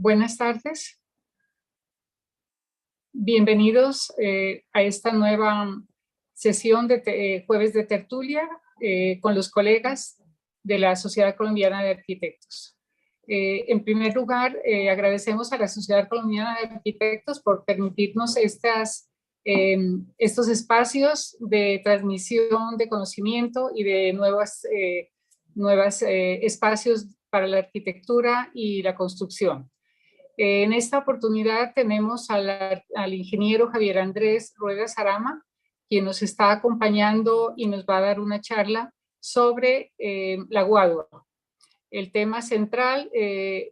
Buenas tardes. Bienvenidos a esta nueva sesión de Jueves de Tertulia con los colegas de la Sociedad Colombiana de Arquitectos. En primer lugar, agradecemos a la Sociedad Colombiana de Arquitectos por permitirnos estos espacios de transmisión de conocimiento y de nuevos espacios para la arquitectura y la construcción. En esta oportunidad tenemos al ingeniero Javier Andrés Rueda Sarama, quien nos está acompañando y nos va a dar una charla sobre la Guadua. El tema central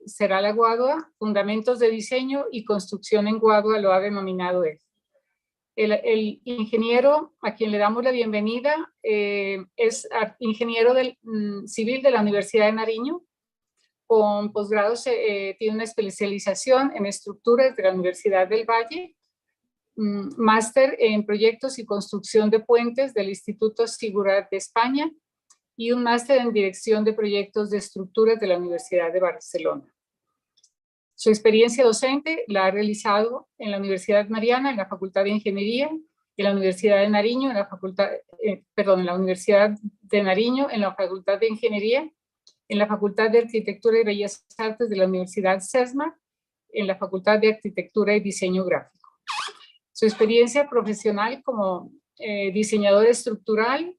será la Guadua, fundamentos de diseño y construcción en Guadua, lo ha denominado él. El ingeniero a quien le damos la bienvenida es ingeniero civil de la Universidad de Nariño. Con posgrados tiene una especialización en estructuras de la Universidad del Valle, máster en proyectos y construcción de puentes del Instituto Sigurat de España y un máster en dirección de proyectos de estructuras de la Universidad de Barcelona. Su experiencia docente la ha realizado en la Universidad Mariana, en la Facultad de Ingeniería, en la Universidad de Nariño, en la Universidad de Nariño, en la Facultad de Ingeniería, en la Facultad de Arquitectura y Bellas Artes de la Universidad CESMA, en la Facultad de Arquitectura y Diseño Gráfico. Su experiencia profesional como diseñador estructural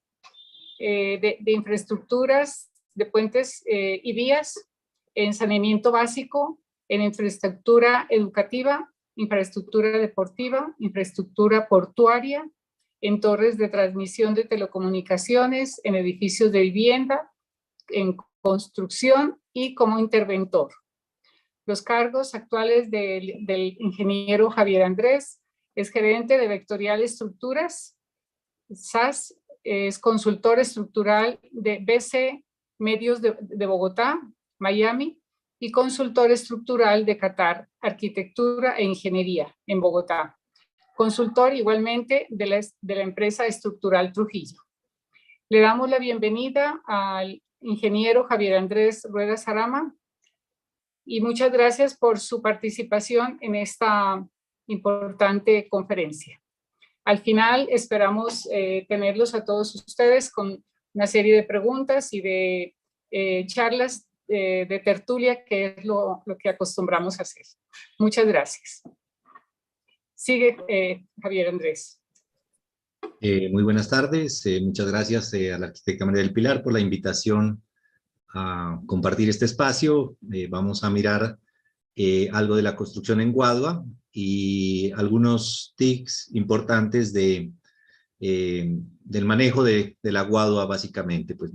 de infraestructuras, de puentes y vías, en saneamiento básico, en infraestructura educativa, infraestructura deportiva, infraestructura portuaria, en torres de transmisión de telecomunicaciones, en edificios de vivienda, en construcción y como interventor. Los cargos actuales del ingeniero Javier Andrés es gerente de Vectorial Estructuras, SAS, es consultor estructural de BC Medios de Bogotá, Miami, y consultor estructural de Qatar, Arquitectura e Ingeniería en Bogotá. Consultor igualmente de la empresa estructural Trujillo. Le damos la bienvenida al ingeniero Javier Andrés Rueda Sarama y muchas gracias por su participación en esta importante conferencia. Al final esperamos tenerlos a todos ustedes con una serie de preguntas y de charlas de tertulia, que es lo que acostumbramos a hacer. Muchas gracias. Sigue Javier Andrés. Muy buenas tardes, muchas gracias a la arquitecta María del Pilar por la invitación a compartir este espacio. Vamos a mirar algo de la construcción en Guadua y algunos tips importantes del manejo de la Guadua básicamente. Pues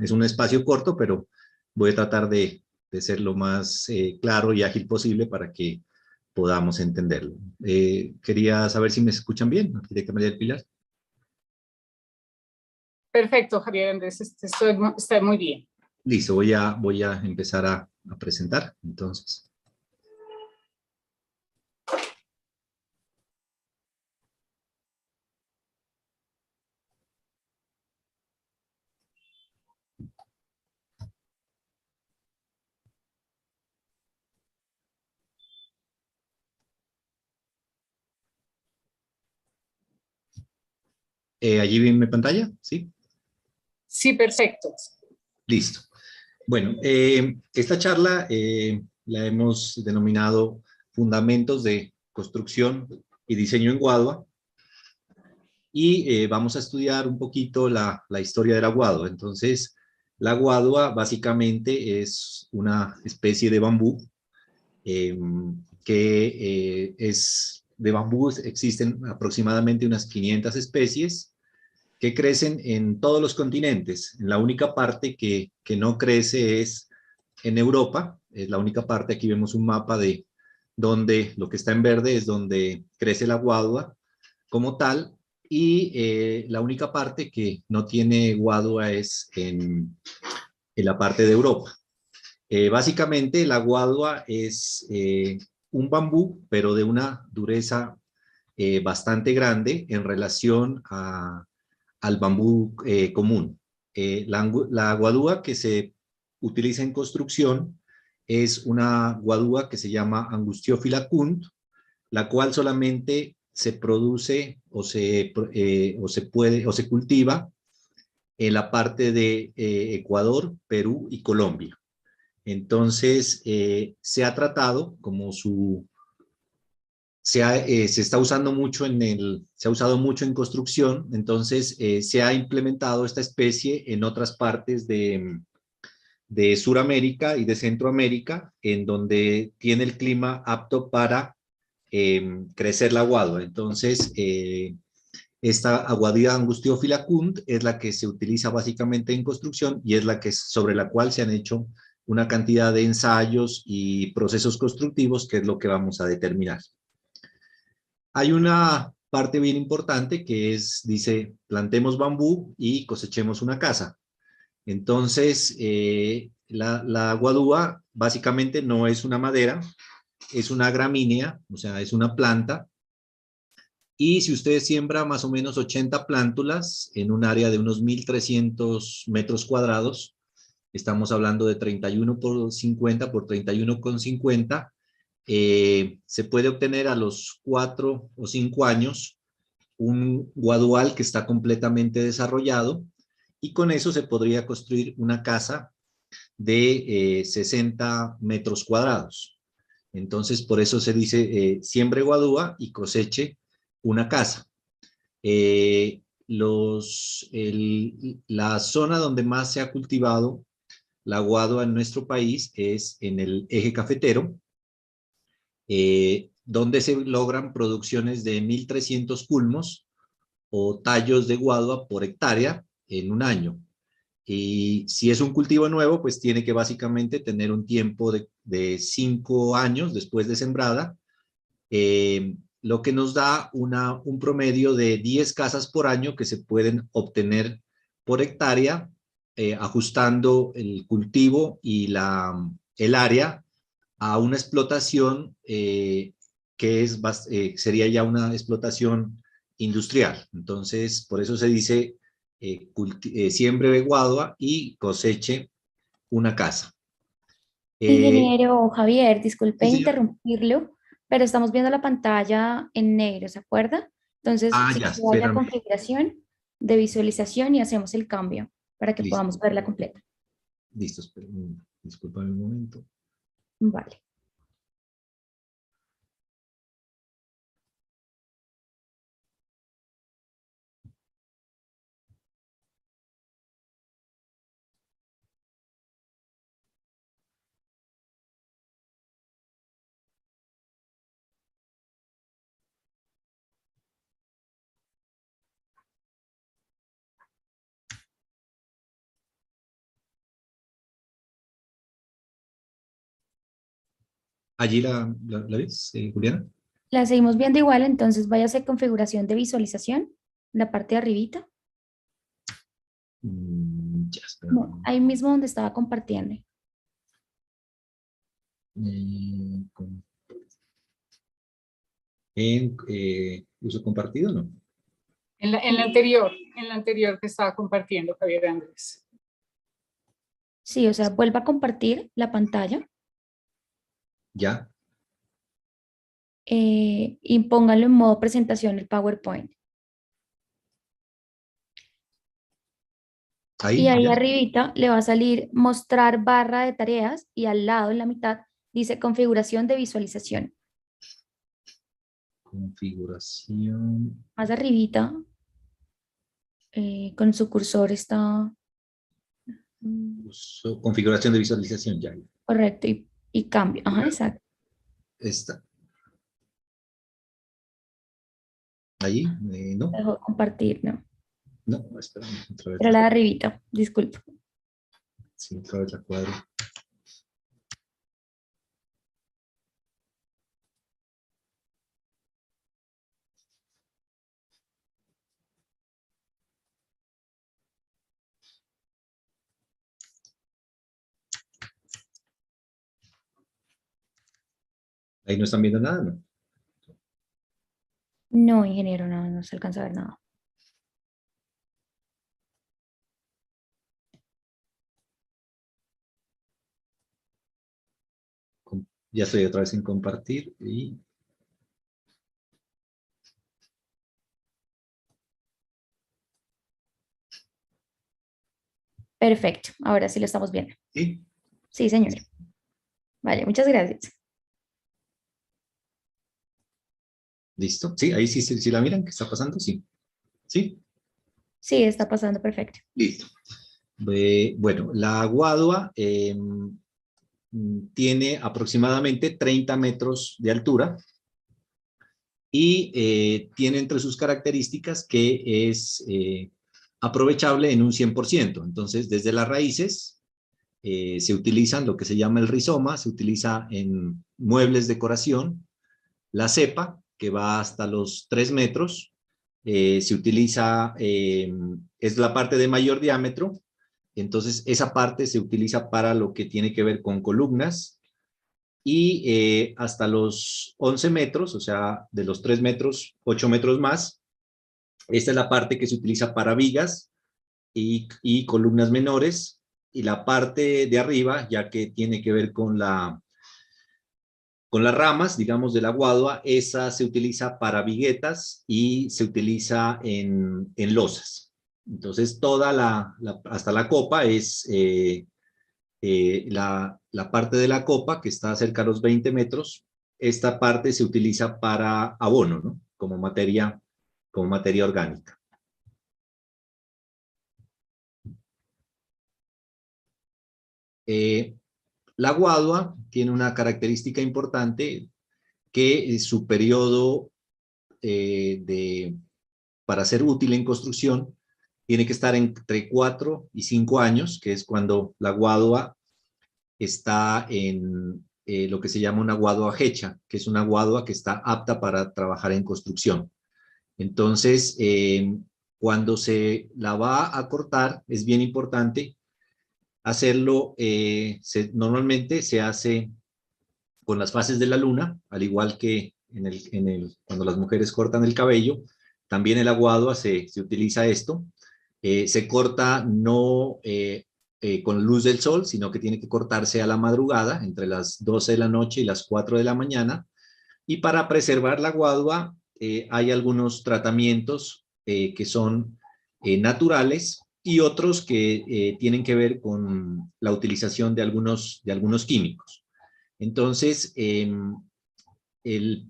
es un espacio corto, pero voy a tratar de ser lo más claro y ágil posible para que podamos entenderlo. Quería saber si me escuchan bien, arquitecta María del Pilar. Perfecto, Javier Andrés, está muy bien. Listo, voy a empezar a presentar, entonces. ¿Allí ven mi pantalla? ¿Sí? Sí, perfecto. Listo. Bueno, esta charla la hemos denominado Fundamentos de Construcción y Diseño en Guadua, y vamos a estudiar un poquito la historia de la Guadua. Entonces, la Guadua básicamente es una especie de bambú que es de bambú. Existen aproximadamente unas 500 especies que crecen en todos los continentes. La única parte que no crece es en Europa. Es la única parte. Aquí vemos un mapa de donde lo que está en verde es donde crece la Guadua como tal, y la única parte que no tiene Guadua es en la parte de Europa. Básicamente la Guadua es un bambú, pero de una dureza bastante grande en relación al bambú común. La guadúa que se utiliza en construcción es una guadúa que se llama Angustiophila kuhn, la cual solamente se produce o se cultiva en la parte de Ecuador, Perú y Colombia. Entonces, se ha tratado como se está usando mucho se ha usado mucho en construcción, entonces se ha implementado esta especie en otras partes de Sudamérica y de Centroamérica, en donde tiene el clima apto para crecer la guadua. Entonces, esta aguadilla Angustiophila kuhn es la que se utiliza básicamente en construcción y es sobre la cual se han hecho una cantidad de ensayos y procesos constructivos, que es lo que vamos a determinar. Hay una parte bien importante que dice, plantemos bambú y cosechemos una casa. Entonces, la guadúa básicamente no es una madera, es una gramínea, o sea, es una planta. Y si usted siembra más o menos 80 plántulas en un área de unos 1.300 metros cuadrados, estamos hablando de 31 por 50 por 31,50, se puede obtener a los 4 o 5 años un guadual que está completamente desarrollado, y con eso se podría construir una casa de 60 metros cuadrados. Entonces, por eso se dice siembre guadúa y coseche una casa. La zona donde más se ha cultivado la guadua en nuestro país es en el eje cafetero, donde se logran producciones de 1.300 culmos o tallos de guadua por hectárea en un año. Y si es un cultivo nuevo, pues tiene que básicamente tener un tiempo de 5 años después de sembrada, lo que nos da un promedio de 10 casas por año que se pueden obtener por hectárea, ajustando el cultivo y el área a una explotación sería ya una explotación industrial. Entonces, por eso se dice siembre guadua y coseche una casa. Ingeniero Javier, disculpe Sí, señor. interrumpirlo, pero estamos viendo la pantalla en negro, ¿se acuerda? Entonces, Ah, si ya, se vaya a espérame. configuración de visualización y hacemos el cambio para que Listo, podamos verla completa. listo, discúlpame un momento. Vale. ¿Allí la ves, Juliana? La seguimos viendo igual, entonces vaya a hacer configuración de visualización, la parte de arribita. Ya, espérame un No, momento. ahí mismo donde estaba compartiendo. Con- En uso compartido, ¿no? En la anterior que estaba compartiendo, Javier Andrés. Sí, o sea, vuelva a compartir la pantalla Ya, y póngalo en modo presentación el PowerPoint. Y ahí, ahí ya. arribita le va a salir mostrar barra de tareas y al lado en la mitad dice configuración de visualización. Configuración. Más arribita con su cursor está Configuración de visualización, ya. correcto y cambio. Ajá, exacto. Está. Ahí, no, Dejo de compartir, ¿no? no, espérame, otra vez Era la de arribita, disculpe. sí, otra vez la cuadro. Ahí no están viendo nada, ¿no? No, ingeniero, no, no se alcanza a ver nada. Ya estoy otra vez en compartir y... Perfecto, ahora sí lo estamos viendo. ¿Sí? Sí, señor. Vale, muchas gracias. ¿Listo? Sí, ahí sí, sí, sí la miran, ¿qué está pasando? Sí. ¿Sí? Sí, está pasando perfecto. Listo. Bueno, la guadua tiene aproximadamente 30 metros de altura y tiene entre sus características que es aprovechable en un 100%. Entonces, desde las raíces se utilizan lo que se llama el rizoma, se utiliza en muebles, decoración, la cepa, que va hasta los 3 metros, se utiliza, es la parte de mayor diámetro, entonces esa parte se utiliza para lo que tiene que ver con columnas, y hasta los 11 metros, o sea, de los 3 metros, 8 metros más, esta es la parte que se utiliza para vigas y columnas menores, y la parte de arriba, ya que tiene que ver con las ramas, digamos, de la guadua, esa se utiliza para viguetas y se utiliza en losas. Entonces, hasta la copa es la parte de la copa que está cerca de los 20 metros. Esta parte se utiliza para abono, ¿no? Como materia orgánica. La guadua tiene una característica importante, que su periodo para ser útil en construcción tiene que estar entre 4 y 5 años, que es cuando la guadua está en lo que se llama una guadua hecha, que es una guadua que está apta para trabajar en construcción. Entonces, cuando se la va a cortar, es bien importante hacerlo, normalmente se hace con las fases de la luna, al igual que cuando las mujeres cortan el cabello, también el aguadua se utiliza esto. Se corta no con luz del sol, sino que tiene que cortarse a la madrugada, entre las 12 de la noche y las 4 de la mañana. Y para preservar la guadua hay algunos tratamientos que son naturales, y otros que tienen que ver con la utilización de algunos químicos. Entonces, el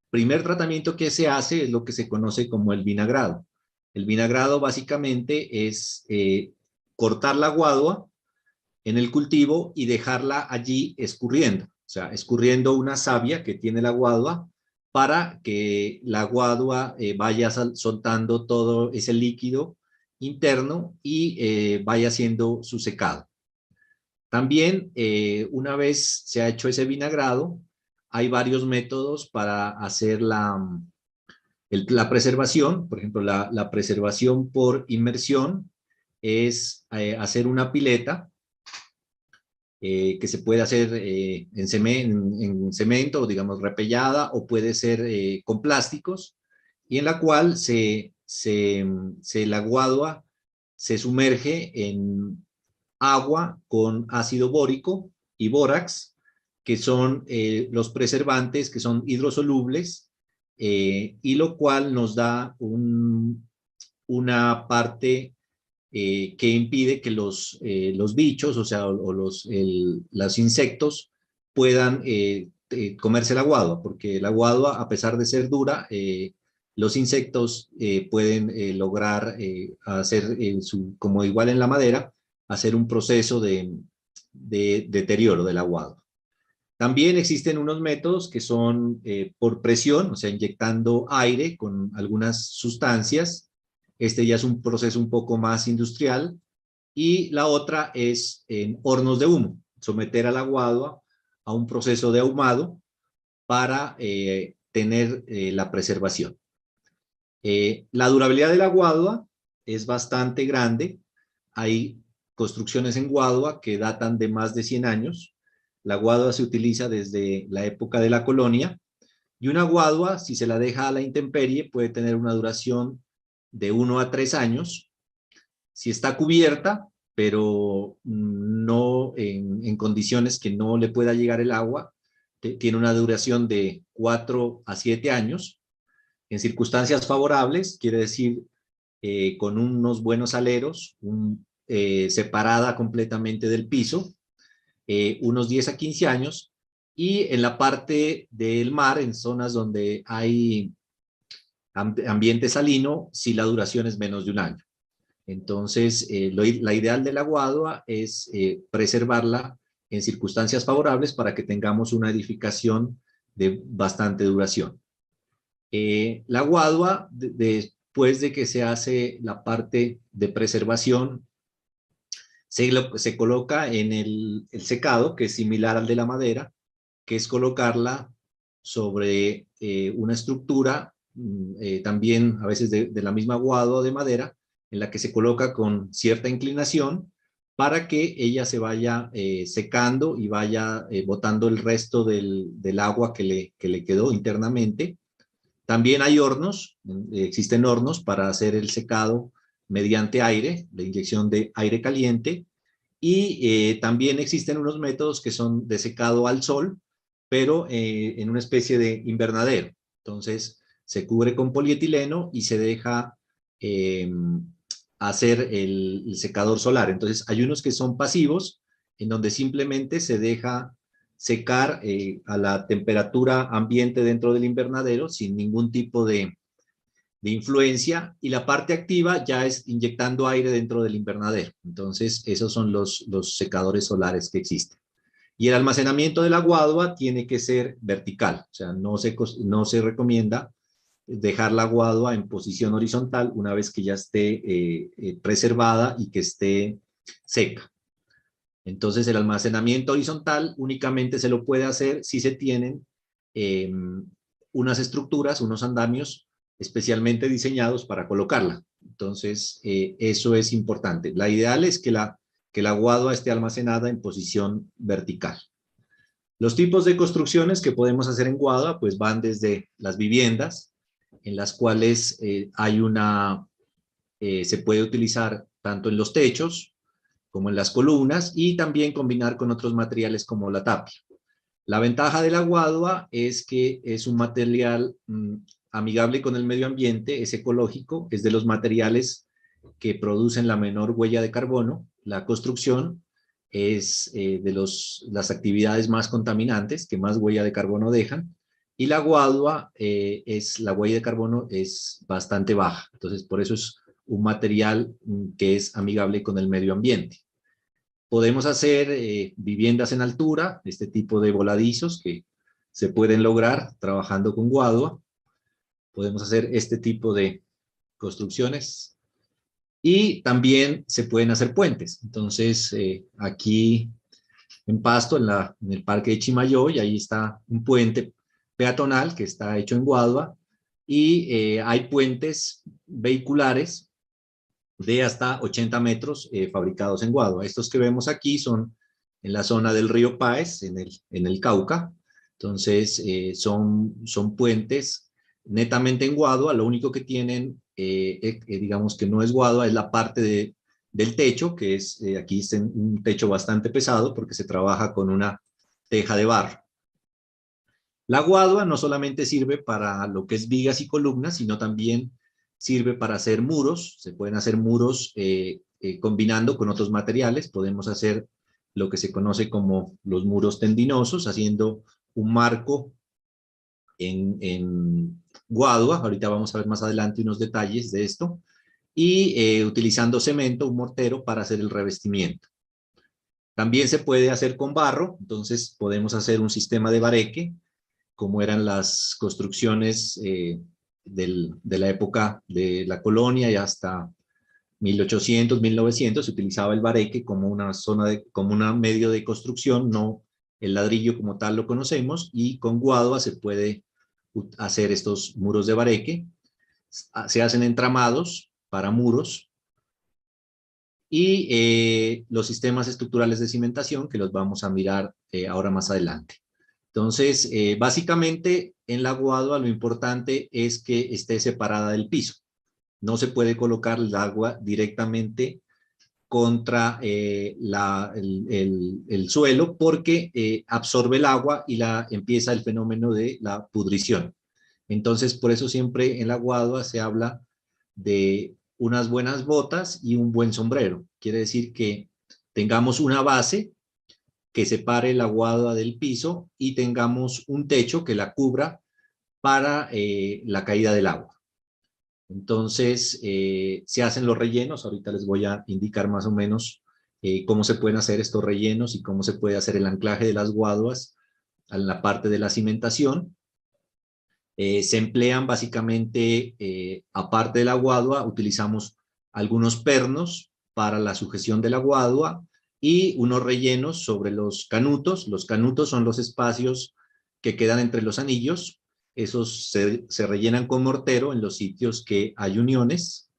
primer tratamiento que se hace es lo que se conoce como el vinagrado. El vinagrado básicamente es cortar la guadua en el cultivo y dejarla allí escurriendo, o sea, escurriendo una savia que tiene la guadua, para que la guadua vaya soltando todo ese líquido interno y vaya haciendo su secado. También, una vez se ha hecho ese vinagrado, hay varios métodos para hacer la preservación. Por ejemplo, la preservación por inmersión es hacer una pileta que se puede hacer en cemento, digamos, repellada, o puede ser con plásticos, y en la cual la guadua se sumerge en agua con ácido bórico y bórax, que son los preservantes que son hidrosolubles, y lo cual nos da una parte que impide que los bichos, o sea, los insectos puedan comerse la guadua, porque la guadua, a pesar de ser dura, los insectos pueden lograr hacer, como igual en la madera, hacer un proceso de deterioro del guadua. También existen unos métodos que son por presión, o sea, inyectando aire con algunas sustancias. Este ya es un proceso un poco más industrial. Y la otra es en hornos de humo, someter a la guadua a un proceso de ahumado para tener la preservación. La durabilidad de la guadua es bastante grande. Hay construcciones en guadua que datan de más de 100 años. La guadua se utiliza desde la época de la colonia, y una guadua, si se la deja a la intemperie, puede tener una duración de 1 a 3 años. Si está cubierta, pero no en condiciones que no le pueda llegar el agua, tiene una duración de 4 a 7 años. En circunstancias favorables, quiere decir con unos buenos aleros, separada completamente del piso, unos 10 a 15 años, y en la parte del mar, en zonas donde hay ambiente salino, si la duración es menos de un año. Entonces, la ideal de la guadua es preservarla en circunstancias favorables para que tengamos una edificación de bastante duración. La guadua, después de que se hace la parte de preservación, se coloca en el secado, que es similar al de la madera, que es colocarla sobre una estructura, también a veces de la misma guadua de madera, en la que se coloca con cierta inclinación para que ella se vaya secando y vaya botando el resto del agua que le quedó internamente. También hay hornos, existen hornos para hacer el secado mediante aire, la inyección de aire caliente, y también existen unos métodos que son de secado al sol, pero en una especie de invernadero. Entonces, se cubre con polietileno y se deja hacer el secador solar. Entonces, hay unos que son pasivos, en donde simplemente se deja secar a la temperatura ambiente dentro del invernadero sin ningún tipo de influencia, y la parte activa ya es inyectando aire dentro del invernadero. Entonces, esos son los secadores solares que existen. Y el almacenamiento de la guadua tiene que ser vertical, o sea, no se recomienda dejar la guadua en posición horizontal una vez que ya esté preservada y que esté seca. Entonces, el almacenamiento horizontal únicamente se lo puede hacer si se tienen unas estructuras, unos andamios especialmente diseñados para colocarla. Entonces, eso es importante. La ideal es que la guadua esté almacenada en posición vertical. Los tipos de construcciones que podemos hacer en guadua pues van desde las viviendas, en las cuales se puede utilizar tanto en los techos como en las columnas, y también combinar con otros materiales como la tapia. La ventaja de la guadua es que es un material amigable con el medio ambiente, es ecológico, es de los materiales que producen la menor huella de carbono. La construcción es de las actividades más contaminantes, que más huella de carbono dejan, y la guadua, la huella de carbono es bastante baja. Entonces, por eso es un material que es amigable con el medio ambiente. Podemos hacer viviendas en altura, este tipo de voladizos que se pueden lograr trabajando con guadua. Podemos hacer este tipo de construcciones, y también se pueden hacer puentes. Entonces, aquí en Pasto, en el parque de Chimayoy, ahí está un puente peatonal que está hecho en guadua, y hay puentes vehiculares de hasta 80 metros fabricados en guadua. Estos que vemos aquí son en la zona del río Páez, en el Cauca. Entonces, son puentes netamente en guadua. Lo único que tienen, digamos que no es guadua, es la parte del techo, que es aquí es un techo bastante pesado porque se trabaja con una teja de barro. La guadua no solamente sirve para lo que es vigas y columnas, sino también sirve para hacer muros. Se pueden hacer muros combinando con otros materiales. Podemos hacer lo que se conoce como los muros tendinosos, haciendo un marco en guadua. Ahorita vamos a ver más adelante unos detalles de esto. Y utilizando cemento, un mortero, para hacer el revestimiento. También se puede hacer con barro. Entonces podemos hacer un sistema de bareque, como eran las construcciones de la época de la colonia y hasta 1800, 1900, se utilizaba el bareque como como un medio de construcción, no el ladrillo como tal lo conocemos, y con guadua se puede hacer estos muros de bareque. Se hacen entramados para muros, y los sistemas estructurales de cimentación, que los vamos a mirar ahora más adelante. Entonces, básicamente en la guadua lo importante es que esté separada del piso. No se puede colocar el agua directamente contra el suelo porque absorbe el agua y empieza el fenómeno de la pudrición. Entonces, por eso siempre en la guadua se habla de unas buenas botas y un buen sombrero. Quiere decir que tengamos una base que separe la guadua del piso y tengamos un techo que la cubra para la caída del agua. Entonces, se hacen los rellenos. Ahorita les voy a indicar más o menos cómo se pueden hacer estos rellenos y cómo se puede hacer el anclaje de las guaduas en la parte de la cimentación. Se emplean básicamente, aparte de la guadua, utilizamos algunos pernos para la sujeción de la guadua y unos rellenos sobre los canutos. Los canutos son los espacios que quedan entre los anillos. Esos se rellenan con mortero en los sitios que hay uniones.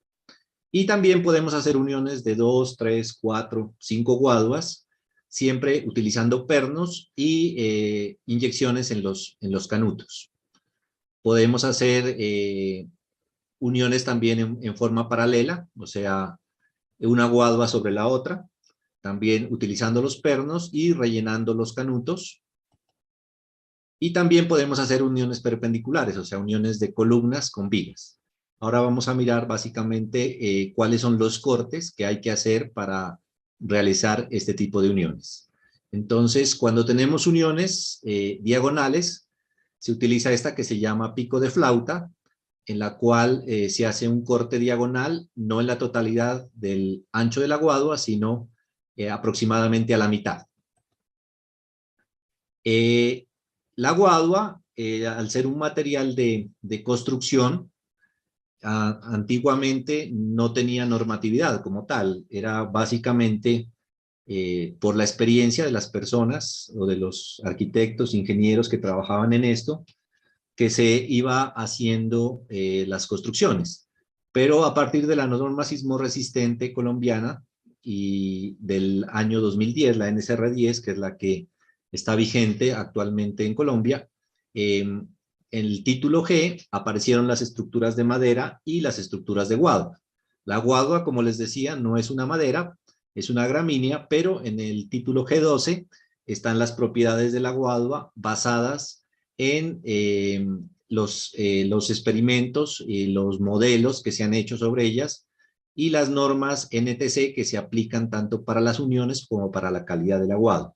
Y también podemos hacer uniones de 2, 3, 4, 5 guaduas, siempre utilizando pernos y inyecciones en los canutos. Podemos hacer uniones también en forma paralela, o sea, una guadua sobre la otra, también utilizando los pernos y rellenando los canutos. Y también podemos hacer uniones perpendiculares, o sea, uniones de columnas con vigas. Ahora vamos a mirar básicamente cuáles son los cortes que hay que hacer para realizar este tipo de uniones. Entonces, cuando tenemos uniones diagonales, se utiliza esta que se llama pico de flauta, en la cual se hace un corte diagonal, no en la totalidad del ancho de la guadua, sino aproximadamente a la mitad. La guadua, al ser un material de construcción, antiguamente no tenía normatividad como tal, era básicamente por la experiencia de las personas o de los arquitectos, ingenieros que trabajaban en esto, que se iba haciendo las construcciones. Pero a partir de la norma sismo resistente colombiana y del año 2010, la NSR10, que es la que está vigente actualmente en Colombia, en el título G aparecieron las estructuras de madera y las estructuras de guadua. La guadua, como les decía, no es una madera, es una gramínea, pero en el título G12 están las propiedades de la guadua basadas en los experimentos y los modelos que se han hecho sobre ellas y las normas NTC que se aplican tanto para las uniones como para la calidad de la guadua.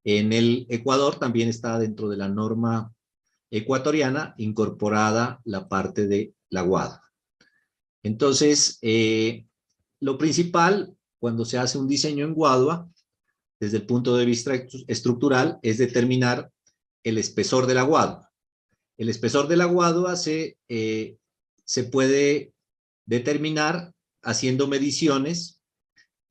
En el Ecuador también está dentro de la norma ecuatoriana incorporada la parte de la guadua. Entonces, lo principal cuando se hace un diseño en guadua, desde el punto de vista estructural, es determinar el espesor de la guadua. El espesor de la guadua se puede determinar haciendo mediciones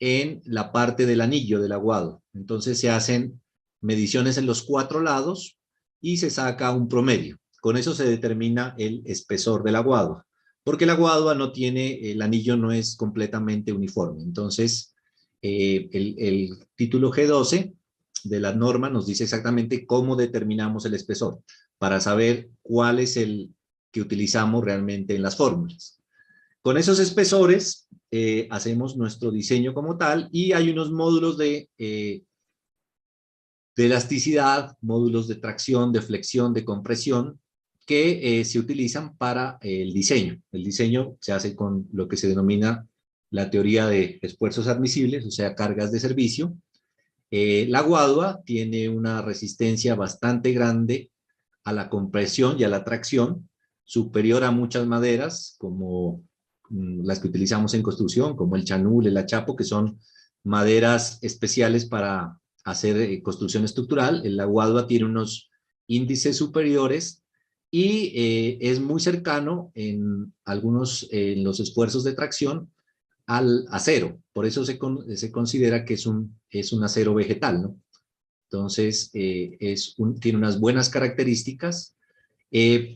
en la parte del anillo de la guadua. Entonces se hacen mediciones en los 4 lados y se saca un promedio. Con eso se determina el espesor de la guadua, porque la guadua no tiene, el anillo no es completamente uniforme. Entonces, el título G12 de la norma nos dice exactamente cómo determinamos el espesor, para saber cuál es el que utilizamos realmente en las fórmulas. Con esos espesores hacemos nuestro diseño como tal y hay unos módulos de elasticidad, módulos de tracción, de flexión, de compresión, que se utilizan para el diseño. El diseño se hace con lo que se denomina la teoría de esfuerzos admisibles, o sea, cargas de servicio. La guadua tiene una resistencia bastante grande a la compresión y a la tracción, superior a muchas maderas, como las que utilizamos en construcción, como el chanul, el achapo, que son maderas especiales para hacer construcción estructural. La guadua tiene unos índices superiores y es muy cercano en en los esfuerzos de tracción al acero. Por eso se considera que es un acero vegetal, ¿no? Entonces, tiene unas buenas características,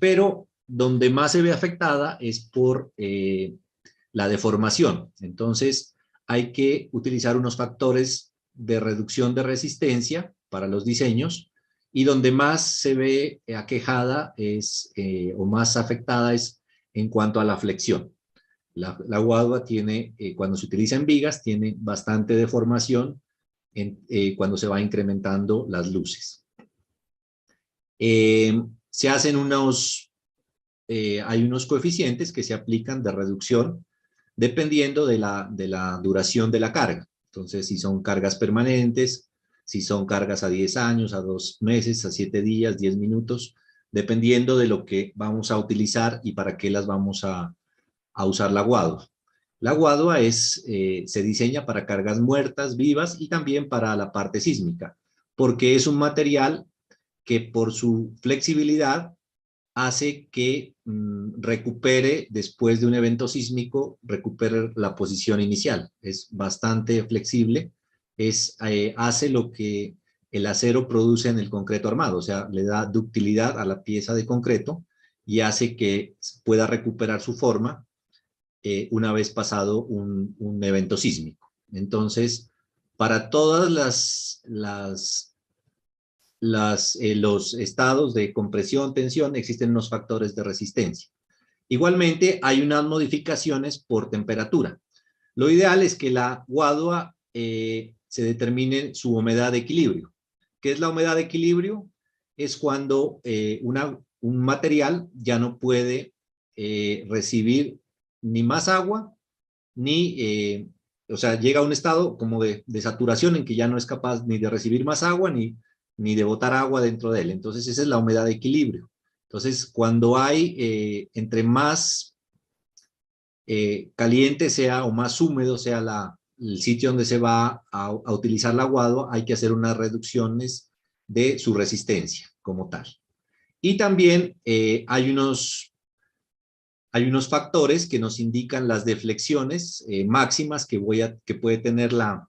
pero donde más se ve afectada es por la deformación. Entonces, hay que utilizar unos factores de reducción de resistencia para los diseños, y donde más se ve aquejada o más afectada es en cuanto a la flexión. La guadua tiene, cuando se utiliza en vigas, tiene bastante deformación cuando se va incrementando las luces. Se hacen hay unos coeficientes que se aplican de reducción dependiendo de la duración de la carga. Entonces, si son cargas permanentes, si son cargas a 10 años, a 2 meses, a 7 días, 10 minutos, dependiendo de lo que vamos a utilizar y para qué las vamos a usar la guadua. La guadua se diseña para cargas muertas, vivas y también para la parte sísmica, porque es un material que por su flexibilidad hace que recupere, después de un evento sísmico, recupere la posición inicial. Es bastante flexible, hace lo que el acero produce en el concreto armado, o sea, le da ductilidad a la pieza de concreto y hace que pueda recuperar su forma una vez pasado un evento sísmico. Entonces, para todas los estados de compresión, tensión, existen unos factores de resistencia. Igualmente, hay unas modificaciones por temperatura. Lo ideal es que la guadua se determine su humedad de equilibrio. ¿Qué es la humedad de equilibrio? Es cuando un material ya no puede recibir ni más agua, o sea, llega a un estado como de saturación en que ya no es capaz ni de recibir más agua ni de botar agua dentro de él. Entonces, esa es la humedad de equilibrio. Entonces, cuando hay, entre más caliente sea o más húmedo sea el sitio donde se va a utilizar la guadua, hay que hacer unas reducciones de su resistencia como tal. Y también hay unos factores que nos indican las deflexiones máximas que puede tener la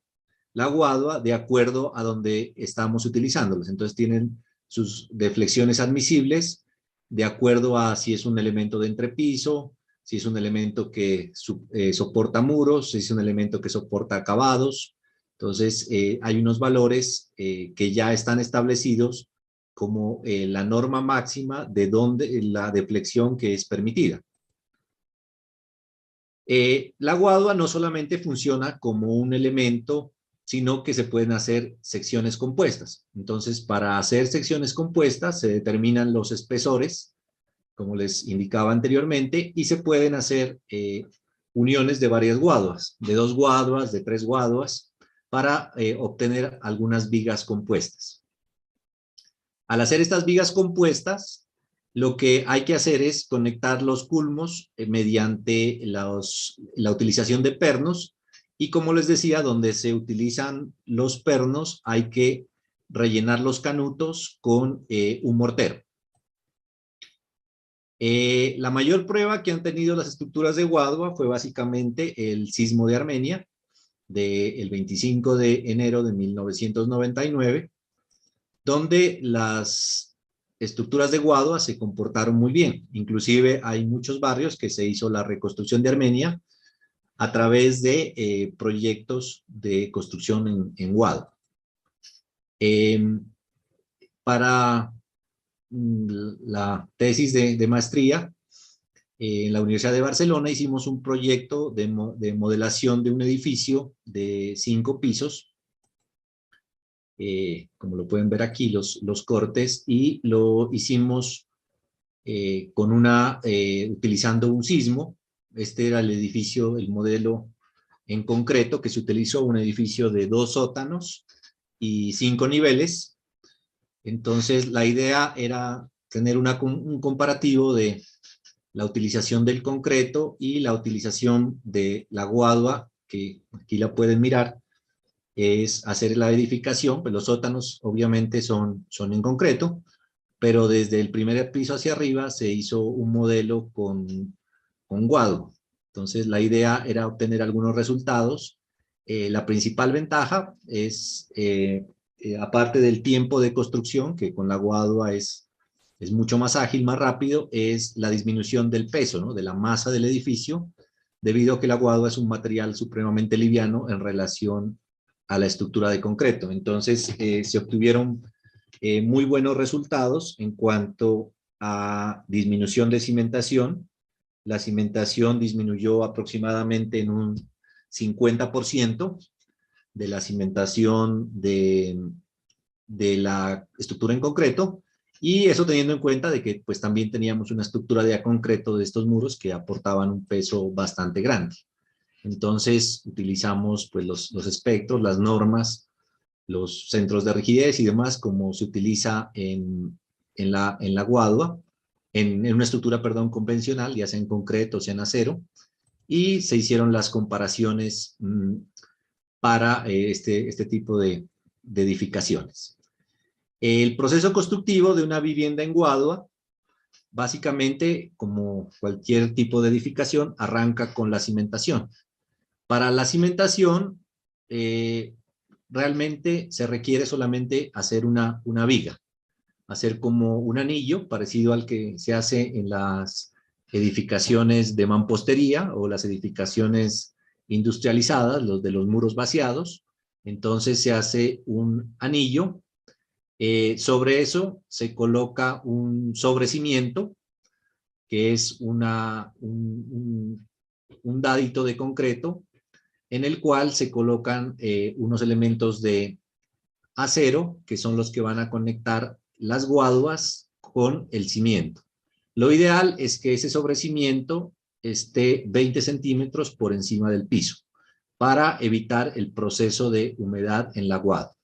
guadua de acuerdo a donde estamos utilizándolos. Entonces tienen sus deflexiones admisibles de acuerdo a si es un elemento de entrepiso, si es un elemento que soporta muros, si es un elemento que soporta acabados. Entonces hay unos valores que ya están establecidos como la norma máxima de la deflexión que es permitida. La guadua no solamente funciona como un elemento, sino que se pueden hacer secciones compuestas. Entonces, para hacer secciones compuestas se determinan los espesores, como les indicaba anteriormente, y se pueden hacer uniones de varias guaduas, de 2 guaduas, de 3 guaduas, para obtener algunas vigas compuestas. Al hacer estas vigas compuestas, lo que hay que hacer es conectar los culmos mediante la utilización de pernos, y como les decía, donde se utilizan los pernos hay que rellenar los canutos con un mortero. La mayor prueba que han tenido las estructuras de guadua fue básicamente el sismo de Armenia del 25 de enero de 1999, donde las estructuras de guadua se comportaron muy bien. Inclusive hay muchos barrios que se hizo la reconstrucción de Armenia a través de proyectos de construcción en guadua. Para la tesis de maestría en la Universidad de Barcelona hicimos un proyecto de modelación de un edificio de 5 pisos, como lo pueden ver aquí, los cortes, y lo hicimos utilizando un sismo. Este era el edificio, el modelo en concreto que se utilizó, un edificio de 2 sótanos y 5 niveles. Entonces la idea era tener un comparativo de la utilización del concreto y la utilización de la guadua, que aquí la pueden mirar. Es hacer la edificación, pues los sótanos obviamente son en concreto, pero desde el primer piso hacia arriba se hizo un modelo con guadua. Entonces la idea era obtener algunos resultados. La principal ventaja es, aparte del tiempo de construcción, que con la guadua es mucho más ágil, más rápido, es la disminución del peso, ¿no?, de la masa del edificio, debido a que la guadua es un material supremamente liviano en relación a la estructura de concreto. Entonces se obtuvieron muy buenos resultados en cuanto a disminución de cimentación la cimentación disminuyó aproximadamente en un 50% de la cimentación de la estructura en concreto, y eso teniendo en cuenta de que pues también teníamos una estructura de concreto de estos muros que aportaban un peso bastante grande. Entonces utilizamos pues los espectros, las normas, los centros de rigidez y demás, como se utiliza en la guadua, en una estructura, perdón, convencional, ya sea en concreto o sea en acero, y se hicieron las comparaciones para este tipo de edificaciones. El proceso constructivo de una vivienda en guadua, básicamente, como cualquier tipo de edificación, arranca con la cimentación. Para la cimentación, realmente se requiere solamente hacer una viga, hacer como un anillo parecido al que se hace en las edificaciones de mampostería o las edificaciones industrializadas, los de los muros vaciados. Entonces se hace un anillo, sobre eso se coloca un sobrecimiento, que es un dadito de concreto, en el cual se colocan unos elementos de acero, que son los que van a conectar las guaduas con el cimiento. Lo ideal es que ese sobrecimiento esté 20 centímetros por encima del piso, para evitar el proceso de humedad en la guadua.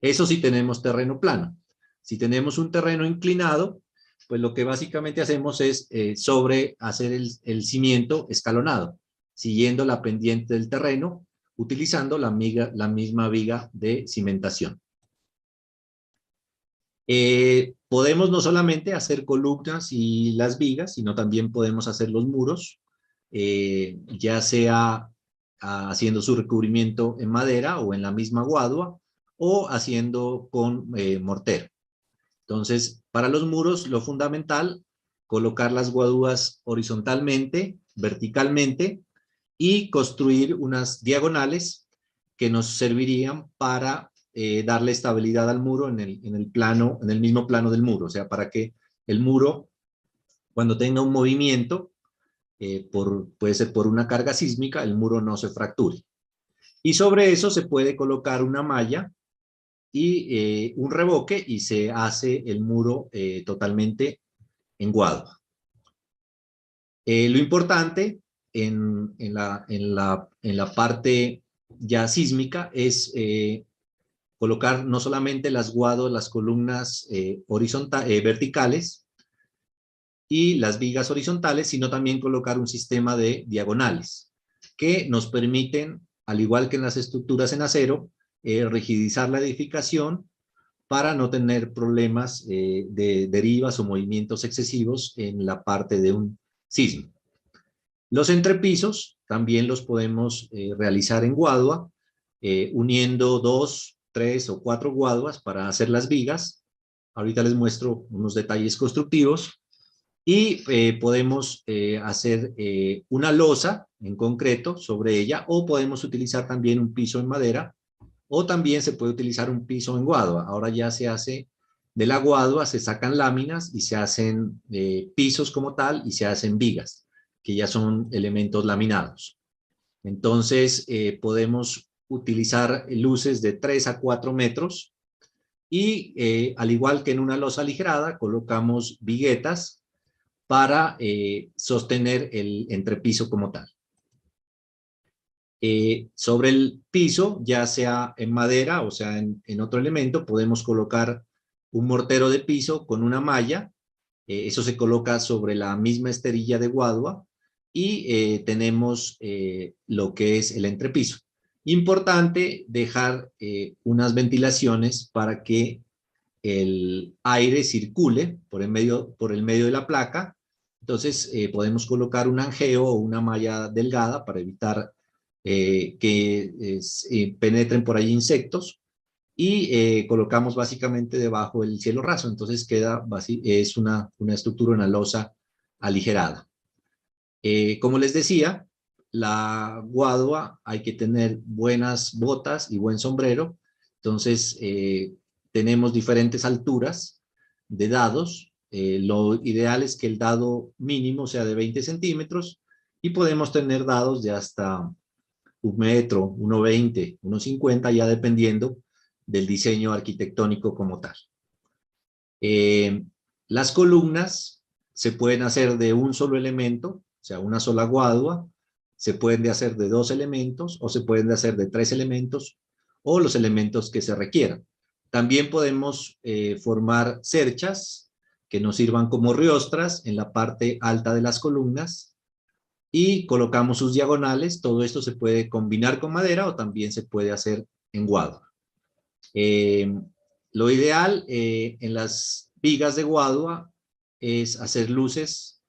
Eso si tenemos terreno plano. Si tenemos un terreno inclinado, pues lo que básicamente hacemos es hacer el cimiento escalonado, siguiendo la pendiente del terreno, utilizando la misma viga de cimentación. Podemos no solamente hacer columnas y las vigas, sino también podemos hacer los muros, ya sea haciendo su recubrimiento en madera o en la misma guadua, o haciendo con mortero. Entonces, para los muros, lo fundamental, colocar las guaduas horizontalmente, verticalmente, y construir unas diagonales que nos servirían para darle estabilidad al muro en el mismo plano del muro. O sea, para que el muro, cuando tenga un movimiento, puede ser por una carga sísmica, el muro no se fracture. Y sobre eso se puede colocar una malla y un revoque, y se hace el muro totalmente en guadua. Lo importante en la parte ya sísmica es colocar no solamente las guaduas, las columnas verticales y las vigas horizontales, sino también colocar un sistema de diagonales que nos permiten, al igual que en las estructuras en acero, rigidizar la edificación para no tener problemas de derivas o movimientos excesivos en la parte de un sismo. Los entrepisos también los podemos realizar en guadua, uniendo 2, 3 o 4 guaduas para hacer las vigas. Ahorita les muestro unos detalles constructivos. Y podemos hacer una losa en concreto sobre ella, o podemos utilizar también un piso en madera, o también se puede utilizar un piso en guadua. Ahora ya se hace de la guadua, se sacan láminas y se hacen pisos como tal, y se hacen vigas, que ya son elementos laminados. Entonces podemos utilizar luces de 3 a 4 metros, y al igual que en una losa aligerada, colocamos viguetas para sostener el entrepiso como tal. Sobre el piso, ya sea en madera o sea en otro elemento, podemos colocar un mortero de piso con una malla. Eso se coloca sobre la misma esterilla de guadua, y tenemos lo que es el entrepiso. Importante dejar unas ventilaciones para que el aire circule por el medio de la placa. Entonces podemos colocar un angeo o una malla delgada para evitar que penetren por ahí insectos, y colocamos básicamente debajo el cielo raso. Entonces es una estructura, una losa aligerada. Como les decía, la guadua hay que tener buenas botas y buen sombrero. Entonces tenemos diferentes alturas de dados Lo ideal es que el dado mínimo sea de 20 centímetros y podemos tener dados de hasta 1 metro, 1,20, 1,50, ya dependiendo del diseño arquitectónico como tal. Las columnas se pueden hacer de un solo elemento, o sea, una sola guadua, se pueden hacer de 2 elementos o se pueden hacer de 3 elementos o los elementos que se requieran. También podemos formar cerchas que nos sirvan como riostras en la parte alta de las columnas y colocamos sus diagonales. Todo esto se puede combinar con madera o también se puede hacer en guadua. Lo ideal en las vigas de guadua es hacer luces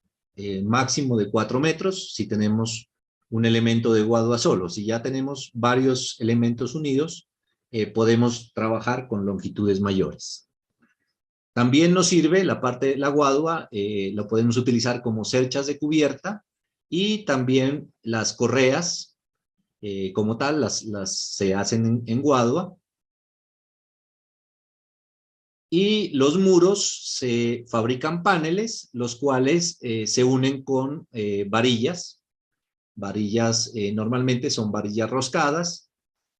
máximo de 4 metros si tenemos un elemento de guadua solo. Si ya tenemos varios elementos unidos, podemos trabajar con longitudes mayores. También nos sirve la parte de la guadua, lo podemos utilizar como cerchas de cubierta y también las correas como tal, se hacen en guadua. Y los muros se fabrican paneles, los cuales se unen con varillas. Varillas normalmente son varillas roscadas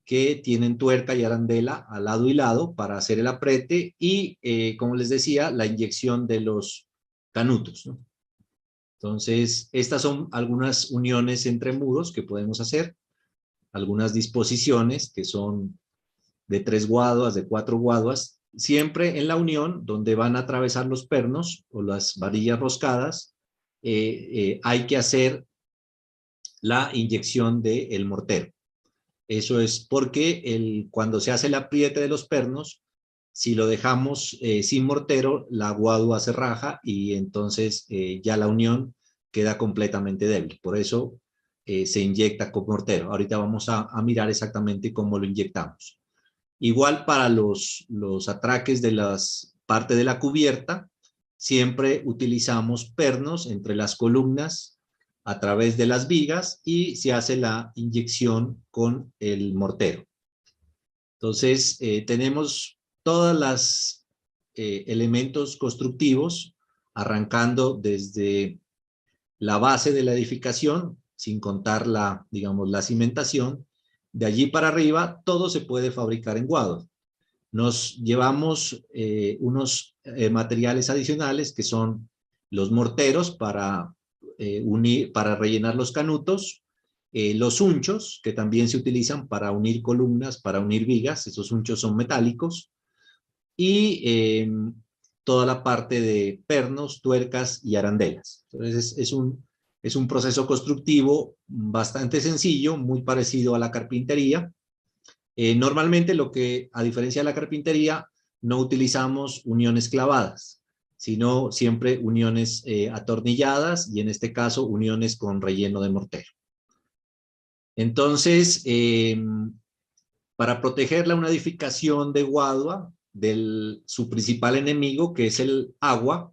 que tienen tuerca y arandela al lado y lado para hacer el aprete y, como les decía, la inyección de los canutos, ¿no? Entonces, estas son algunas uniones entre muros que podemos hacer, algunas disposiciones que son de 3 guaduas, de 4 guaduas, siempre en la unión donde van a atravesar los pernos o las varillas roscadas, hay que hacer la inyección del mortero. Eso es porque cuando se hace el apriete de los pernos, si lo dejamos sin mortero, la guadua se raja y entonces ya la unión queda completamente débil. Por eso se inyecta con mortero. Ahorita vamos a mirar exactamente cómo lo inyectamos. Igual para los atraques de las parte de la cubierta, siempre utilizamos pernos entre las columnas a través de las vigas y se hace la inyección con el mortero. Entonces, tenemos todos los elementos constructivos, arrancando desde la base de la edificación, sin contar digamos, la cimentación. De allí para arriba, todo se puede fabricar en guadua. Nos llevamos unos materiales adicionales que son los morteros para para rellenar los canutos, los unchos, que también se utilizan para unir columnas, para unir vigas, esos unchos son metálicos, y toda la parte de pernos, tuercas y arandelas. Entonces es un proceso constructivo bastante sencillo, muy parecido a la carpintería. Normalmente a diferencia de la carpintería, no utilizamos uniones clavadas, sino siempre uniones atornilladas y en este caso uniones con relleno de mortero. Entonces, para protegerla una edificación de guadua de su principal enemigo, que es el agua,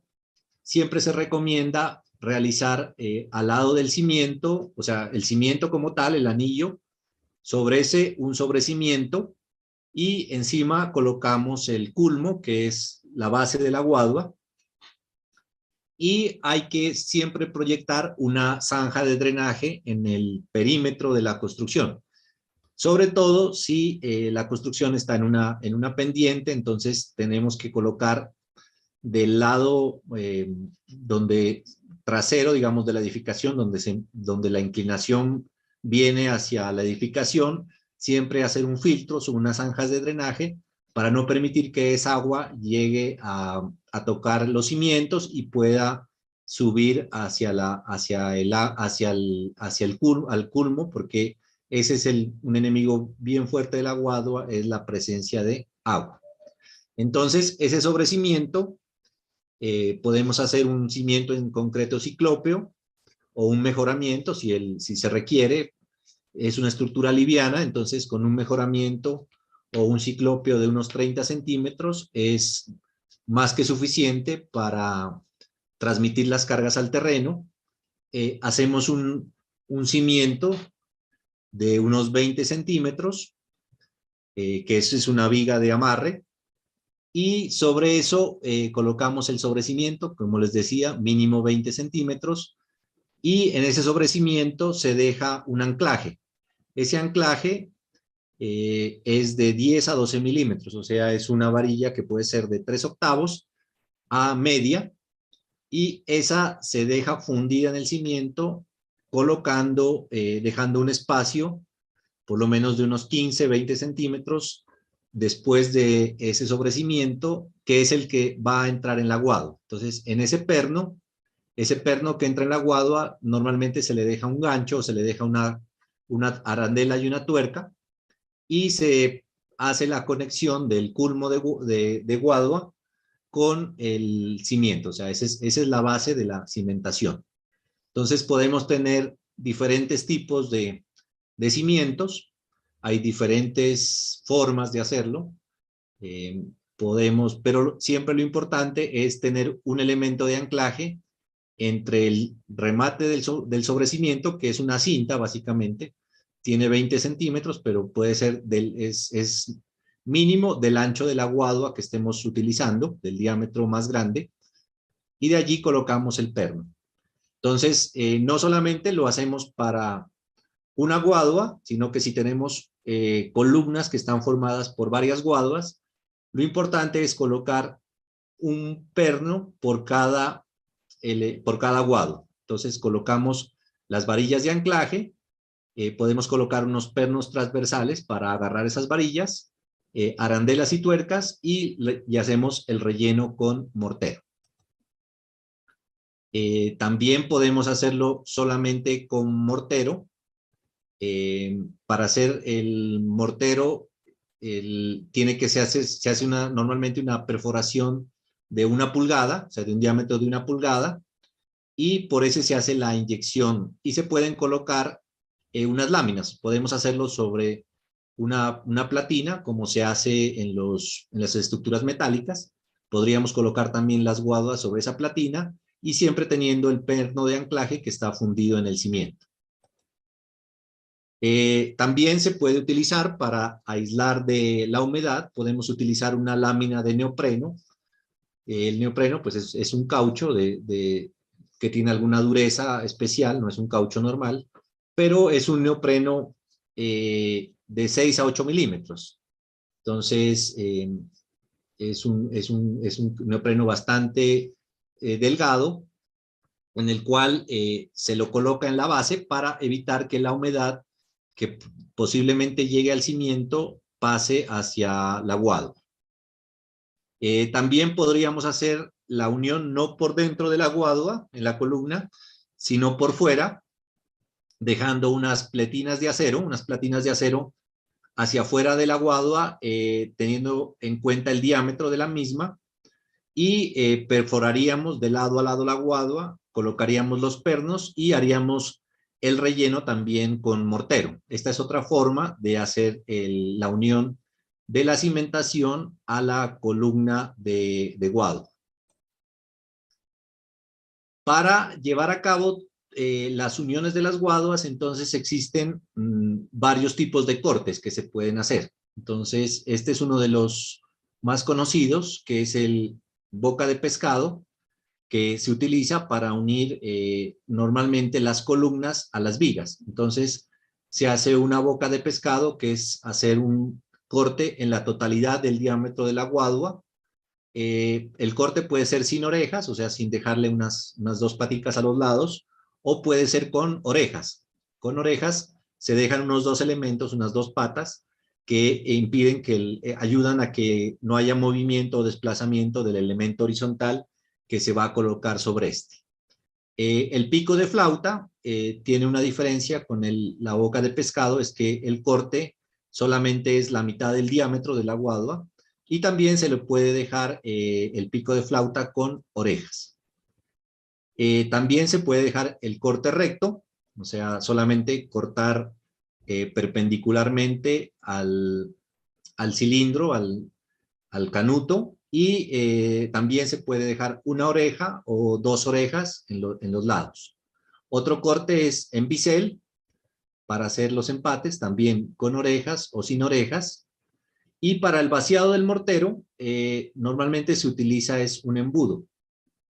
siempre se recomienda realizar al lado del cimiento, o sea, el cimiento como tal, el anillo, sobre ese un sobrecimiento y encima colocamos el culmo, que es la base de la guadua, y hay que siempre proyectar una zanja de drenaje en el perímetro de la construcción. Sobre todo si la construcción está en una pendiente, entonces tenemos que colocar del lado trasero, digamos, de la edificación, donde la inclinación viene hacia la edificación, siempre hacer un filtro sobre unas zanjas de drenaje para no permitir que esa agua llegue a tocar los cimientos y pueda subir hacia el culmo, porque ese es un enemigo bien fuerte de la guadua, es la presencia de agua. Entonces, ese sobrecimiento, podemos hacer un cimiento en concreto ciclópeo o un mejoramiento si se requiere. Es una estructura liviana, entonces con un mejoramiento o un ciclópeo de unos 30 centímetros es más que suficiente para transmitir las cargas al terreno. Hacemos un cimiento de unos 20 centímetros, que eso es una viga de amarre, y sobre eso colocamos el sobrecimiento, como les decía, mínimo 20 centímetros, y en ese sobrecimiento se deja un anclaje. Ese anclaje es de 10 a 12 milímetros, o sea, es una varilla que puede ser de 3/8 a media, y esa se deja fundida en el cimiento colocando, dejando un espacio por lo menos de unos 15, 20 centímetros después de ese sobrecimiento, que es el que va a entrar en el aguado. Entonces, en ese perno que entra en la guadua, normalmente se le deja un gancho o se le deja una arandela y una tuerca, y se hace la conexión del culmo de guadua con el cimiento. O sea, esa es la base de la cimentación. Entonces podemos tener diferentes tipos de cimientos. Hay diferentes formas de hacerlo. Pero siempre lo importante es tener un elemento de anclaje entre el remate del sobrecimiento, que es una cinta básicamente, tiene 20 centímetros, pero puede ser es mínimo del ancho de la guadua que estemos utilizando, del diámetro más grande, y de allí colocamos el perno. Entonces, no solamente lo hacemos para una guadua, sino que si tenemos columnas que están formadas por varias guaduas, lo importante es colocar un perno por cada guado. Entonces colocamos las varillas de anclaje, podemos colocar unos pernos transversales para agarrar esas varillas, arandelas y tuercas, y hacemos el relleno con mortero. También podemos hacerlo solamente con mortero. Para hacer el mortero, se hace normalmente una perforación de 1 pulgada, o sea, de un diámetro de 1 pulgada, y por ese se hace la inyección, y se pueden colocar unas láminas. Podemos hacerlo sobre una platina, como se hace en las estructuras metálicas. Podríamos colocar también las guaduas sobre esa platina, y siempre teniendo el perno de anclaje que está fundido en el cimiento. También se puede utilizar para aislar de la humedad. Podemos utilizar una lámina de neopreno. El neopreno pues es un caucho que tiene alguna dureza especial, no es un caucho normal, pero es un neopreno de 6 a 8 milímetros. Entonces, es un neopreno bastante delgado, en el cual se lo coloca en la base para evitar que la humedad que posiblemente llegue al cimiento pase hacia la guadua. También podríamos hacer la unión no por dentro de la guadua, en la columna, sino por fuera, dejando unas platinas de acero hacia afuera de la guadua, teniendo en cuenta el diámetro de la misma, y perforaríamos de lado a lado la guadua, colocaríamos los pernos y haríamos el relleno también con mortero. Esta es otra forma de hacer la unión de la cimentación a la columna de guadua. Para llevar a cabo las uniones de las guaduas, entonces existen varios tipos de cortes que se pueden hacer. Entonces, este es uno de los más conocidos, que es el boca de pescado, que se utiliza para unir normalmente las columnas a las vigas. Entonces, se hace una boca de pescado, que es hacer un corte en la totalidad del diámetro de la guadua. El corte puede ser sin orejas, o sea, sin dejarle unas 2 paticas a los lados, o puede ser con orejas. Con orejas se dejan unos 2 elementos, unas 2 patas, que impiden ayudan a que no haya movimiento o desplazamiento del elemento horizontal que se va a colocar sobre este. El pico de flauta tiene una diferencia con la boca de pescado, es que el corte solamente es la mitad del diámetro de la guadua, y también se le puede dejar el pico de flauta con orejas. También se puede dejar el corte recto, o sea, solamente cortar perpendicularmente al cilindro, al canuto, y también se puede dejar una oreja o 2 orejas en los lados. Otro corte es en bisel, para hacer los empates, también con orejas o sin orejas. Y para el vaciado del mortero, normalmente se utiliza es un embudo.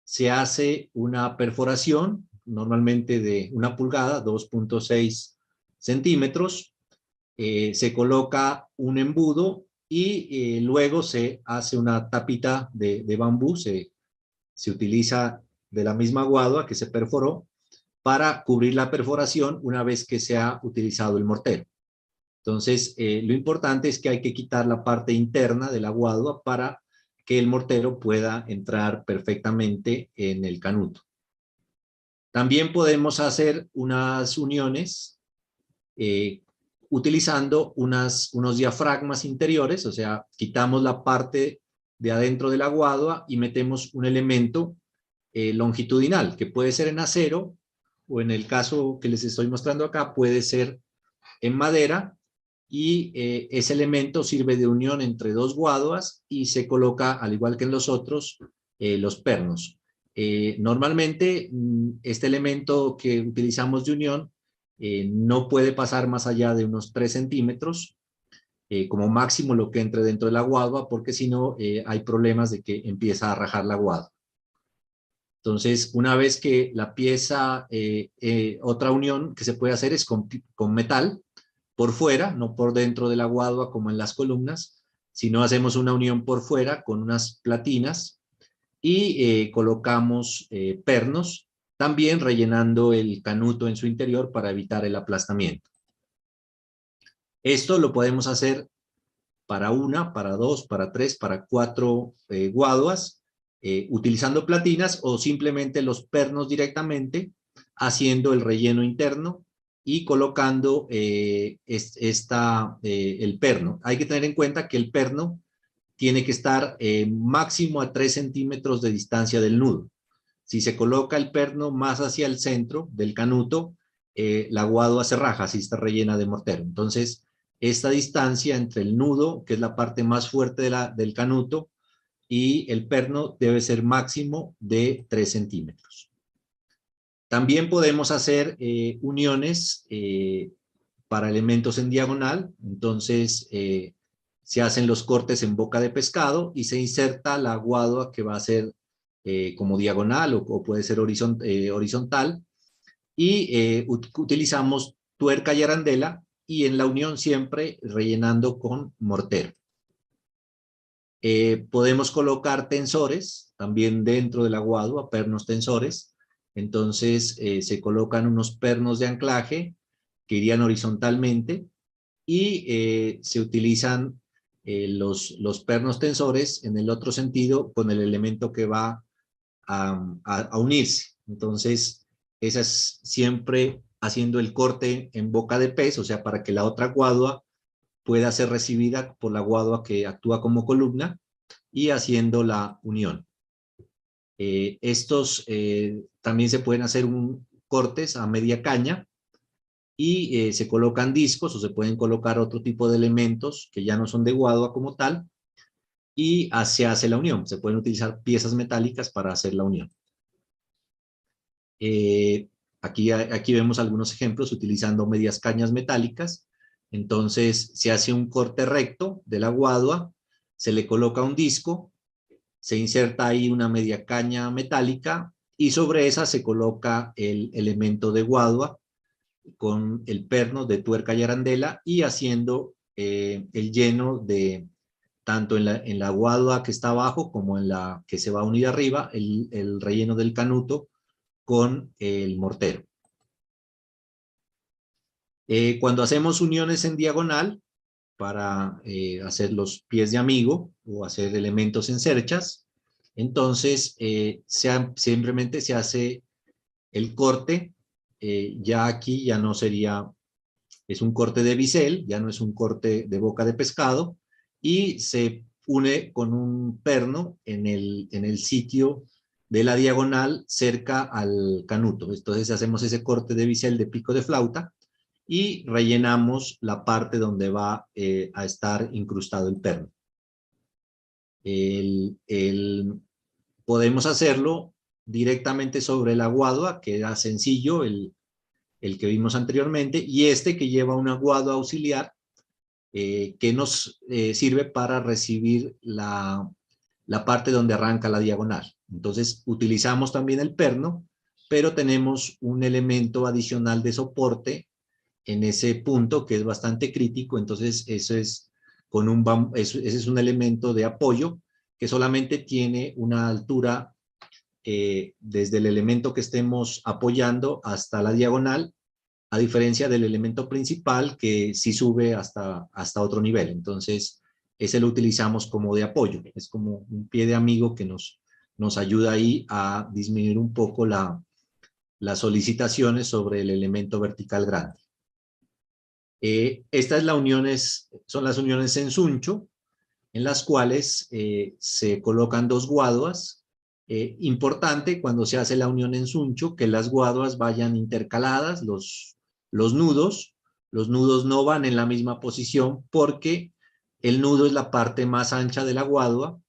Se hace una perforación, normalmente de 1 pulgada, 2.6 centímetros. Se coloca un embudo y luego se hace una tapita de bambú. Se utiliza de la misma guadua que se perforó para cubrir la perforación una vez que se ha utilizado el mortero. Entonces, lo importante es que hay que quitar la parte interna de la guadua para que el mortero pueda entrar perfectamente en el canuto. También podemos hacer unas uniones utilizando unos diafragmas interiores, o sea, quitamos la parte de adentro de la guadua y metemos un elemento longitudinal, que puede ser en acero, o en el caso que les estoy mostrando acá, puede ser en madera, y ese elemento sirve de unión entre dos guaduas y se coloca, al igual que en los otros, los pernos. Normalmente, este elemento que utilizamos de unión no puede pasar más allá de unos 3 centímetros, como máximo lo que entre dentro de la guadua, porque si no hay problemas de que empieza a rajar la guadua. Entonces, una vez que la pieza, otra unión que se puede hacer es con metal por fuera, no por dentro de la guadua como en las columnas, sino hacemos una unión por fuera con unas platinas y colocamos pernos, también rellenando el canuto en su interior para evitar el aplastamiento. Esto lo podemos hacer para 1, para 2, para 3, para 4 guaduas, utilizando platinas o simplemente los pernos directamente, haciendo el relleno interno y colocando el perno. Hay que tener en cuenta que el perno tiene que estar máximo a 3 centímetros de distancia del nudo. Si se coloca el perno más hacia el centro del canuto, la guadua se raja si está rellena de mortero. Entonces, esta distancia entre el nudo, que es la parte más fuerte del canuto, y el perno debe ser máximo de 3 centímetros. También podemos hacer uniones para elementos en diagonal. Entonces, se hacen los cortes en boca de pescado y se inserta la guadua que va a ser como diagonal o puede ser horizontal. Y utilizamos tuerca y arandela, y en la unión siempre rellenando con mortero. Podemos colocar tensores también dentro de la guadua, pernos tensores. Entonces se colocan unos pernos de anclaje que irían horizontalmente y se utilizan los pernos tensores en el otro sentido con el elemento que va a unirse. Entonces, esa es siempre haciendo el corte en boca de pez, o sea, para que la otra guadua pueda ser recibida por la guadua que actúa como columna y haciendo la unión. Estos también se pueden hacer cortes a media caña y se colocan discos o se pueden colocar otro tipo de elementos que ya no son de guadua como tal y se hace la unión. Se pueden utilizar piezas metálicas para hacer la unión. Aquí vemos algunos ejemplos utilizando medias cañas metálicas. Entonces se hace un corte recto de la guadua, se le coloca un disco, se inserta ahí una media caña metálica y sobre esa se coloca el elemento de guadua con el perno de tuerca y arandela y haciendo el lleno de tanto en la guadua que está abajo como en la que se va a unir arriba, el relleno del canuto con el mortero. Cuando hacemos uniones en diagonal para hacer los pies de amigo o hacer elementos en cerchas, entonces simplemente se hace el corte. Ya aquí ya no sería, es un corte de bisel, ya no es un corte de boca de pescado, y se une con un perno en el sitio de la diagonal cerca al canuto. Entonces hacemos ese corte de bisel de pico de flauta y rellenamos la parte donde va a estar incrustado el perno. Podemos hacerlo directamente sobre la guadua, que era sencillo, el que vimos anteriormente, y que lleva una guadua auxiliar que nos sirve para recibir la parte donde arranca la diagonal. Entonces utilizamos también el perno, pero tenemos un elemento adicional de soporte en ese punto que es bastante crítico. Entonces eso es ese es un elemento de apoyo que solamente tiene una altura desde el elemento que estemos apoyando hasta la diagonal, a diferencia del elemento principal que sí sube hasta otro nivel. Entonces ese lo utilizamos como de apoyo, es como un pie de amigo que nos ayuda ahí a disminuir un poco las solicitaciones sobre el elemento vertical grande. Estas son las uniones en suncho, en las cuales se colocan dos guaduas. Importante cuando se hace la unión en suncho que las guaduas vayan intercaladas, los nudos no van en la misma posición porque el nudo es la parte más ancha de la guadua.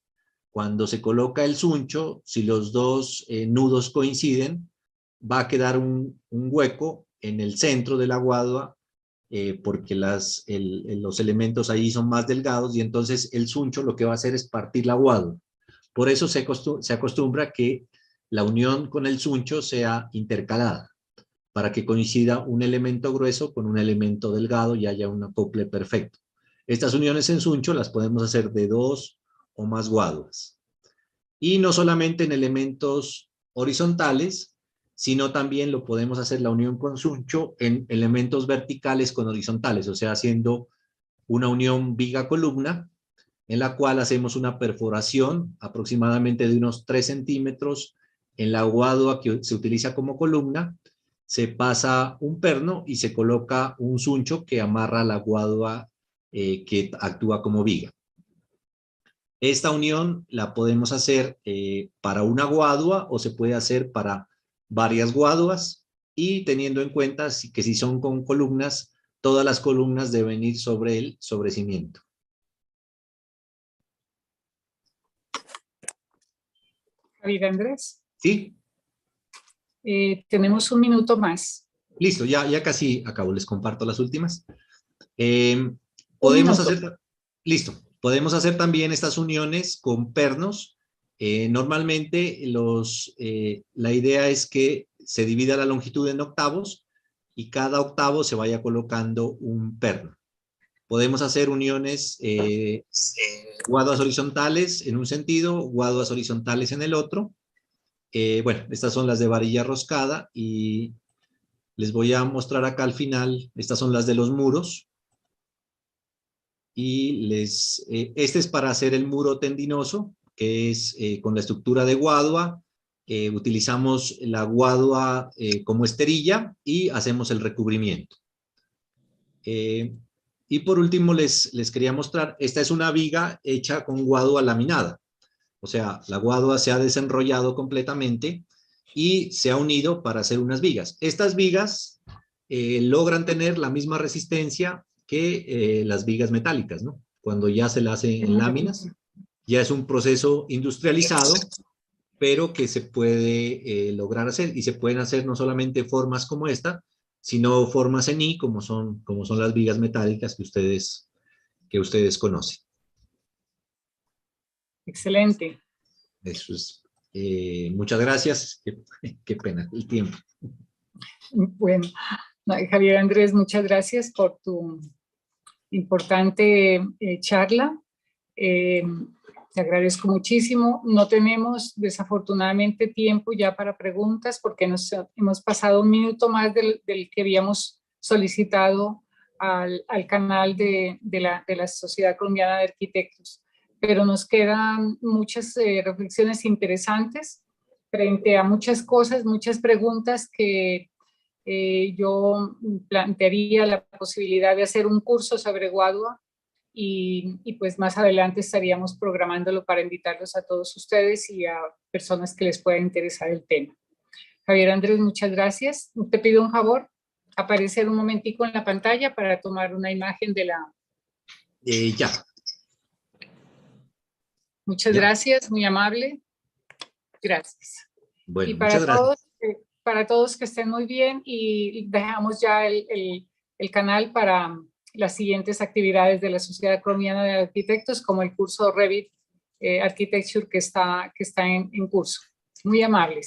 Cuando se coloca el suncho, si los dos nudos coinciden, va a quedar un hueco en el centro de la guadua porque los elementos ahí son más delgados y entonces el suncho lo que va a hacer es partir la guadua. Por eso se acostumbra que la unión con el suncho sea intercalada, para que coincida un elemento grueso con un elemento delgado y haya un acople perfecto. Estas uniones en suncho las podemos hacer de 2 o más guaduas. Y no solamente en elementos horizontales, sino también lo podemos hacer la unión con suncho en elementos verticales con horizontales, o sea, haciendo una unión viga-columna, en la cual hacemos una perforación aproximadamente de unos 3 centímetros en la guadua que se utiliza como columna, se pasa un perno y se coloca un suncho que amarra la guadua que actúa como viga. Esta unión la podemos hacer para una guadua o se puede hacer para varias guaduas y teniendo en cuenta que si son con columnas, todas las columnas deben ir sobre el sobrecimiento. Javier Andrés. ¿Sí? Tenemos un minuto más. Listo, ya casi acabo, les comparto las últimas. Podemos hacer, listo, podemos hacer también estas uniones con pernos. Normalmente la idea es que se divida la longitud en octavos y cada octavo se vaya colocando un perno. Podemos hacer uniones guaduas horizontales en un sentido, guaduas horizontales en el otro. Bueno, estas son las de varilla roscada y les voy a mostrar acá al final, estas son las de los muros. Y este es para hacer el muro tendinoso, que es con la estructura de guadua. Utilizamos la guadua como esterilla y hacemos el recubrimiento. Y por último les quería mostrar, esta es una viga hecha con guadua laminada. O sea, la guadua se ha desenrollado completamente y se ha unido para hacer unas vigas. Estas vigas logran tener la misma resistencia que las vigas metálicas, ¿no? Cuando ya se las hace en láminas, ya es un proceso industrializado, pero que se puede lograr hacer, y se pueden hacer no solamente formas como esta, sino formas en I, como son las vigas metálicas que ustedes conocen. Excelente. Eso es. Muchas gracias. Qué pena el tiempo. Bueno, Javier Andrés, muchas gracias por tu importante charla. Te agradezco muchísimo. No tenemos desafortunadamente tiempo ya para preguntas porque hemos pasado un minuto más del que habíamos solicitado al canal de la Sociedad Colombiana de Arquitectos. Pero nos quedan muchas reflexiones interesantes frente a muchas cosas, muchas preguntas que yo plantearía la posibilidad de hacer un curso sobre guadua y pues más adelante estaríamos programándolo para invitarlos a todos ustedes y a personas que les pueda interesar el tema. Javier Andrés, muchas gracias. Te pido un favor, aparecer un momentico en la pantalla para tomar una imagen de la... Ya. Muchas gracias, muy amable. Gracias. Bueno, y para todos que estén muy bien y dejamos ya el canal para las siguientes actividades de la Sociedad Colombiana de Arquitectos como el curso Revit architecture que está en curso. Muy amables.